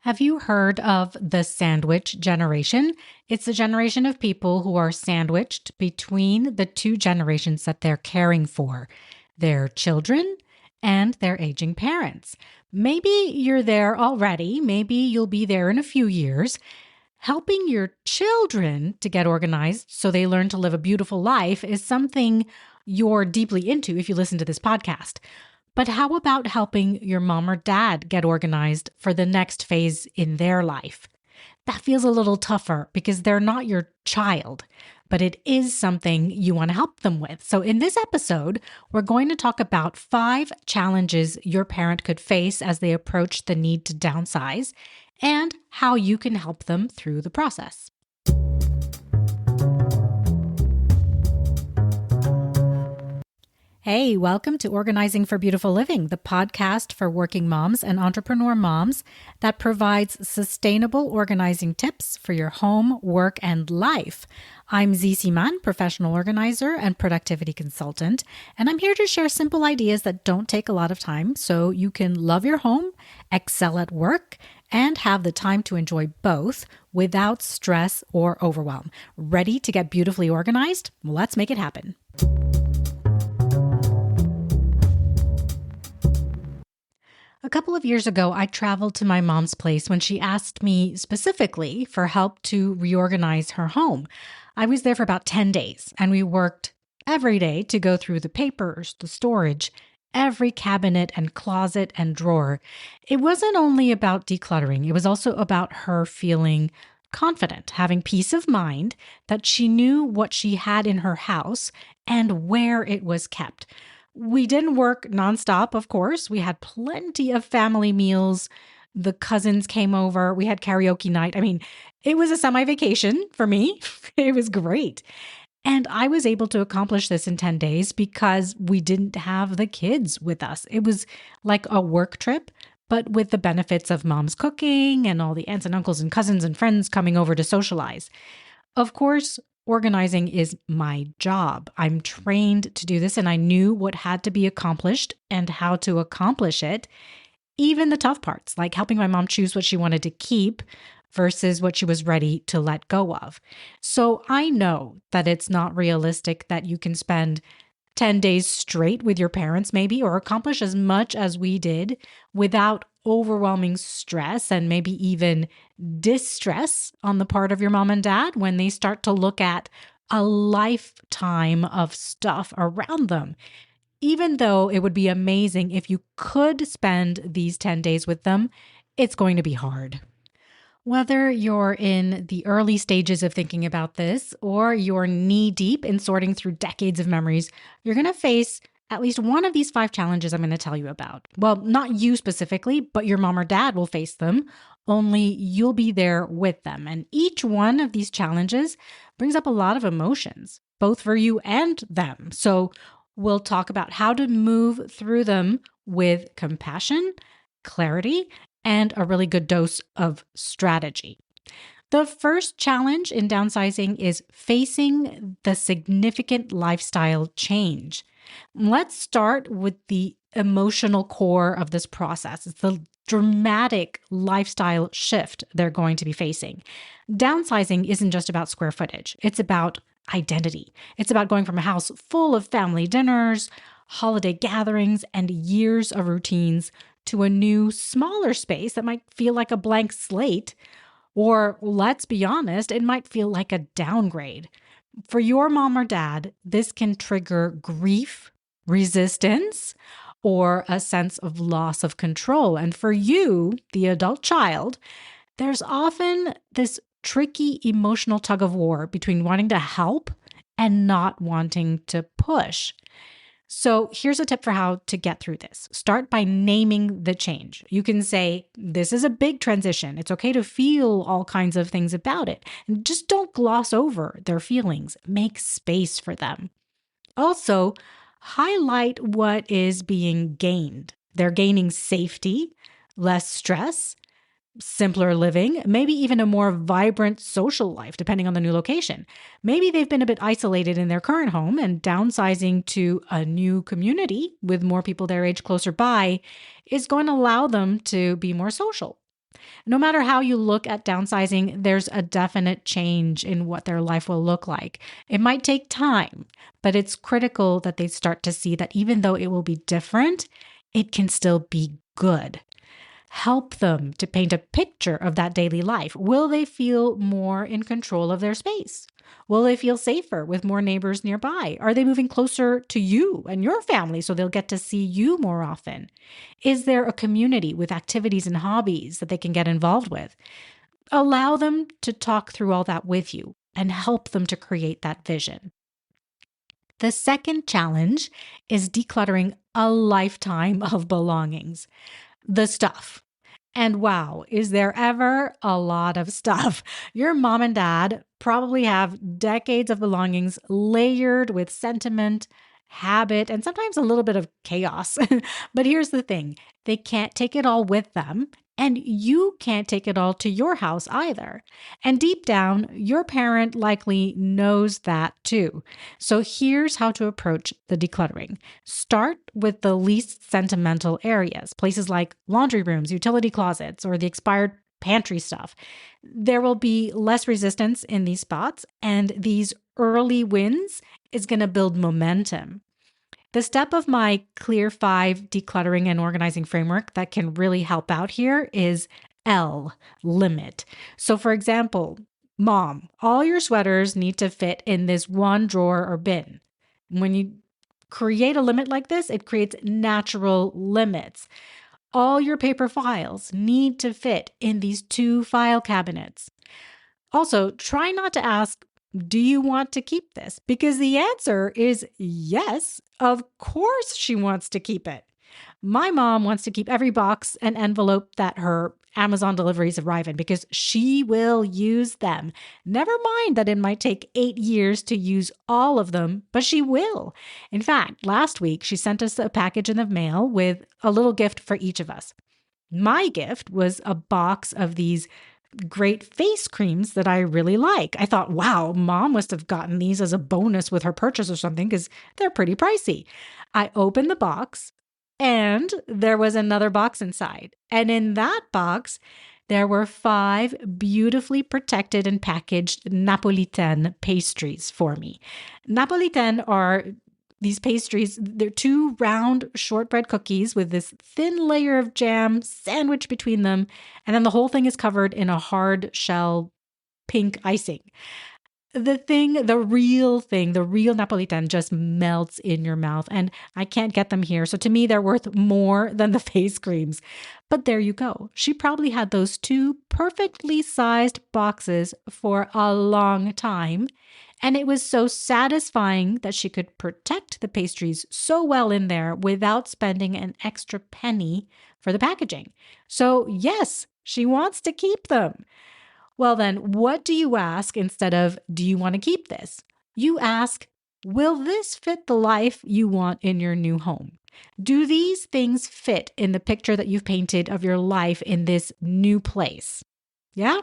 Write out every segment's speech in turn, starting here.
Have you heard of the sandwich generation? It's a generation of people who are sandwiched between the two generations that they're caring for, their children and their aging parents. Maybe you're there already. Maybe you'll be there in a few years. Helping your children to get organized so they learn to live a beautiful life is something you're deeply into if you listen to this podcast. But how about helping your mom or dad get organized for the next phase in their life? That feels a little tougher because they're not your child, but it is something you want to help them with. So, in this episode, we're going to talk about 5 challenges your parent could face as they approach the need to downsize and how you can help them through the process. Hey, welcome to Organizing for Beautiful Living, the podcast for working moms and entrepreneur moms that provides sustainable organizing tips for your home, work, and life. I'm Z Siman, professional organizer and productivity consultant, and I'm here to share simple ideas that don't take a lot of time so you can love your home, excel at work, and have the time to enjoy both without stress or overwhelm. Ready to get beautifully organized? Let's make it happen. A couple of years ago, I traveled to my mom's place when she asked me specifically for help to reorganize her home. I was there for about 10 days, and we worked every day to go through the papers, the storage, every cabinet and closet and drawer. It wasn't only about decluttering, it was also about her feeling confident, having peace of mind that she knew what she had in her house and where it was kept. We didn't work nonstop, of course. We had plenty of family meals. The cousins came over. We had karaoke night. It was a semi-vacation for me. It was great. And I was able to accomplish this in 10 days because we didn't have the kids with us. It was like a work trip, but with the benefits of mom's cooking and all the aunts and uncles and cousins and friends coming over to socialize. Of course, organizing is my job. I'm trained to do this, and I knew what had to be accomplished and how to accomplish it. Even the tough parts, like helping my mom choose what she wanted to keep versus what she was ready to let go of. So I know that it's not realistic that you can spend 10 days straight with your parents, maybe, or accomplish as much as we did without overwhelming stress and maybe even distress on the part of your mom and dad when they start to look at a lifetime of stuff around them. Even though it would be amazing if you could spend these 10 days with them, it's going to be hard. Whether you're in the early stages of thinking about this or you're knee deep in sorting through decades of memories, you're going to face at least one of these 5 challenges I'm going to tell you about. Well, not you specifically, but your mom or dad will face them, only you'll be there with them. And each one of these challenges brings up a lot of emotions, both for you and them. So we'll talk about how to move through them with compassion, clarity, and a really good dose of strategy. The first challenge in downsizing is facing the significant lifestyle change. Let's start with the emotional core of this process. It's the dramatic lifestyle shift they're going to be facing. Downsizing isn't just about square footage. It's about identity. It's about going from a house full of family dinners, holiday gatherings, and years of routines to a new, smaller space that might feel like a blank slate, or let's be honest, it might feel like a downgrade. For your mom or dad, this can trigger grief, resistance, or a sense of loss of control. And for you, the adult child, there's often this tricky emotional tug of war between wanting to help and not wanting to push. So here's a tip for how to get through this. Start by naming the change. You can say, this is a big transition. It's okay to feel all kinds of things about it. And just don't gloss over their feelings. Make space for them. Also, highlight what is being gained. They're gaining safety, less stress, simpler living, maybe even a more vibrant social life, depending on the new location. Maybe they've been a bit isolated in their current home, and downsizing to a new community with more people their age closer by is going to allow them to be more social. No matter how you look at downsizing, there's a definite change in what their life will look like. It might take time, but it's critical that they start to see that even though it will be different, it can still be good. Help them to paint a picture of that daily life. Will they feel more in control of their space? Will they feel safer with more neighbors nearby? Are they moving closer to you and your family so they'll get to see you more often? Is there a community with activities and hobbies that they can get involved with? Allow them to talk through all that with you and help them to create that vision. The second challenge is decluttering a lifetime of belongings, the stuff. And wow, is there ever a lot of stuff? Your mom and dad probably have decades of belongings layered with sentiment, habit, and sometimes a little bit of chaos. But here's the thing, they can't take it all with them. And you can't take it all to your house either. And deep down, your parent likely knows that too. So here's how to approach the decluttering. Start with the least sentimental areas, places like laundry rooms, utility closets, or the expired pantry stuff. There will be less resistance in these spots, and these early wins is going to build momentum. The step of my Clear 5 decluttering and organizing framework that can really help out here is L, limit. So, for example, mom, all your sweaters need to fit in this one drawer or bin. When you create a limit like this, it creates natural limits. All your paper files need to fit in these 2 file cabinets. Also, try not to ask, do you want to keep this? Because the answer is yes. Of course, she wants to keep it. My mom wants to keep every box and envelope that her Amazon deliveries arrive in because she will use them. Never mind that it might take 8 years to use all of them, but she will. In fact, last week, she sent us a package in the mail with a little gift for each of us. My gift was a box of these great face creams that I really like. I thought, wow, mom must have gotten these as a bonus with her purchase or something because they're pretty pricey. I opened the box and there was another box inside. And in that box, there were 5 beautifully protected and packaged Napolitan pastries for me. Napolitan are these pastries, they're 2 round shortbread cookies with this thin layer of jam sandwiched between them. And then the whole thing is covered in a hard shell pink icing. The real thing, the real Napolitan just melts in your mouth. And I can't get them here. So to me, they're worth more than the face creams. But there you go. She probably had those 2 perfectly sized boxes for a long time. And it was so satisfying that she could protect the pastries so well in there without spending an extra penny for the packaging. So yes, she wants to keep them. Well, then, what do you ask instead of, do you want to keep this? You ask, will this fit the life you want in your new home? Do these things fit in the picture that you've painted of your life in this new place? Yeah?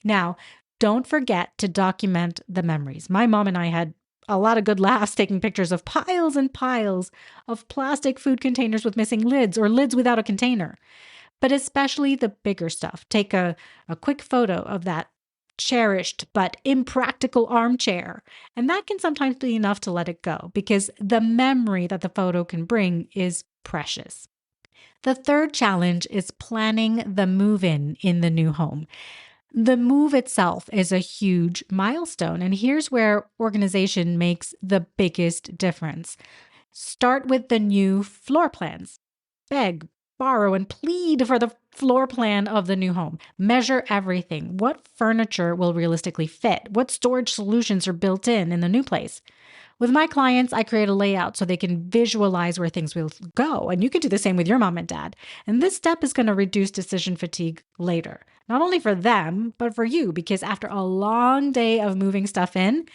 Now, don't forget to document the memories. My mom and I had a lot of good laughs taking pictures of piles and piles of plastic food containers with missing lids or lids without a container. But especially the bigger stuff. Take a quick photo of that cherished but impractical armchair. And that can sometimes be enough to let it go because the memory that the photo can bring is precious. The third challenge is planning the move-in in the new home. The move itself is a huge milestone, and here's where organization makes the biggest difference. Start with the new floor plans. Beg, borrow, and plead for the floor plan of the new home. Measure everything. What furniture will realistically fit? What storage solutions are built in the new place? With my clients, I create a layout so they can visualize where things will go. And you can do the same with your mom and dad. And this step is going to reduce decision fatigue later, not only for them, but for you, because after a long day of moving stuff in,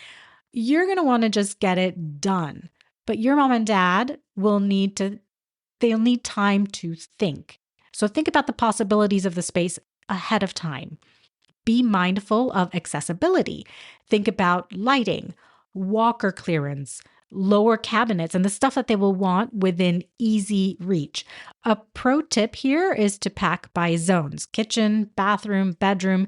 you're going to want to just get it done. But your mom and dad they'll need time to think. So think about the possibilities of the space ahead of time. Be mindful of accessibility. Think about lighting, walker clearance, lower cabinets, and the stuff that they will want within easy reach. A pro tip here is to pack by zones: kitchen, bathroom, bedroom,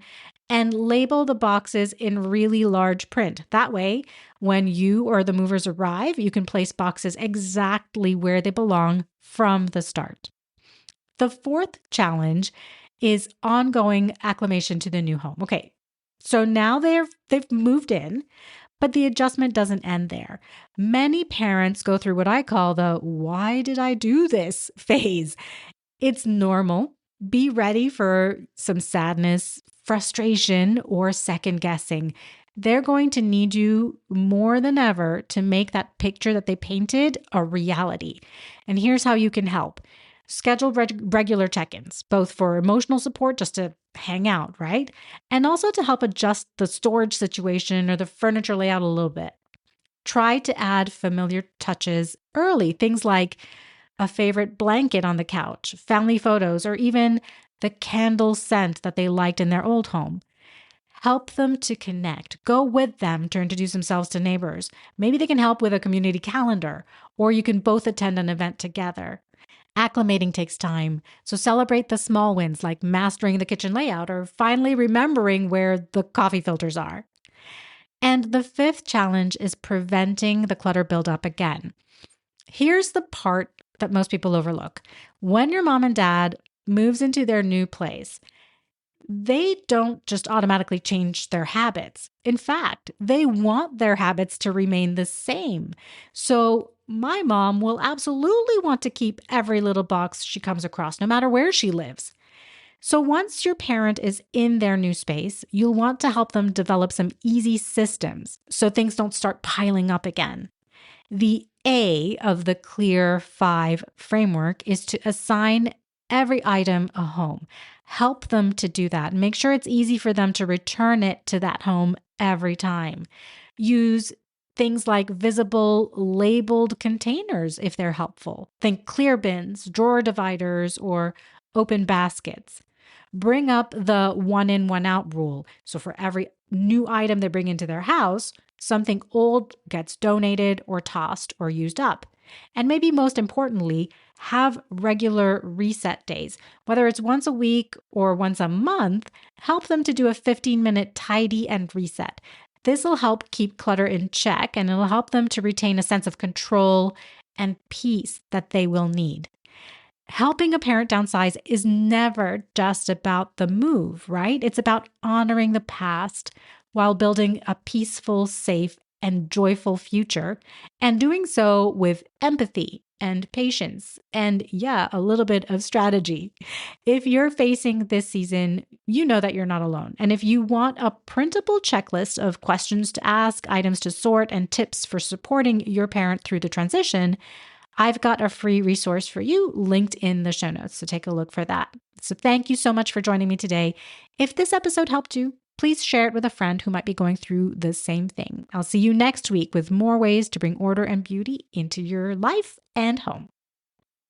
and label the boxes in really large print. That way, when you or the movers arrive, you can place boxes exactly where they belong from the start. The fourth challenge is ongoing acclimation to the new home. Okay, so now they've moved in, but the adjustment doesn't end there. Many parents go through what I call the "why did I do this" phase. It's normal. Be ready for some sadness, frustration, or second guessing. They're going to need you more than ever to make that picture that they painted a reality. And here's how you can help. Schedule regular check-ins, both for emotional support, just to hang out, right? And also to help adjust the storage situation or the furniture layout a little bit. Try to add familiar touches early, things like a favorite blanket on the couch, family photos, or even the candle scent that they liked in their old home. Help them to connect. Go with them to introduce themselves to neighbors. Maybe they can help with a community calendar, or you can both attend an event together. Acclimating takes time, so celebrate the small wins like mastering the kitchen layout or finally remembering where the coffee filters are. And the fifth challenge is preventing the clutter buildup again. Here's the part that most people overlook. When your mom and dad moves into their new place, they don't just automatically change their habits. In fact, they want their habits to remain the same. So my mom will absolutely want to keep every little box she comes across, no matter where she lives. So once your parent is in their new space, you'll want to help them develop some easy systems so things don't start piling up again. The A of the Clear 5 framework is to assign every item a home. Help them to do that. Make sure it's easy for them to return it to that home every time. Use things like visible labeled containers if they're helpful. Think clear bins, drawer dividers, or open baskets. Bring up the one in, one out rule. So for every new item they bring into their house, something old gets donated or tossed or used up. And maybe most importantly, have regular reset days. Whether it's once a week or once a month, help them to do a 15-minute tidy and reset. This will help keep clutter in check, and it'll help them to retain a sense of control and peace that they will need. Helping a parent downsize is never just about the move, right? It's about honoring the past while building a peaceful, safe, and joyful future, and doing so with empathy and patience and, yeah, a little bit of strategy. If you're facing this season, you know that you're not alone. And if you want a printable checklist of questions to ask, items to sort, and tips for supporting your parent through the transition, I've got a free resource for you linked in the show notes, so take a look for that. So thank you so much for joining me today. If this episode helped you, please share it with a friend who might be going through the same thing. I'll see you next week with more ways to bring order and beauty into your life and home.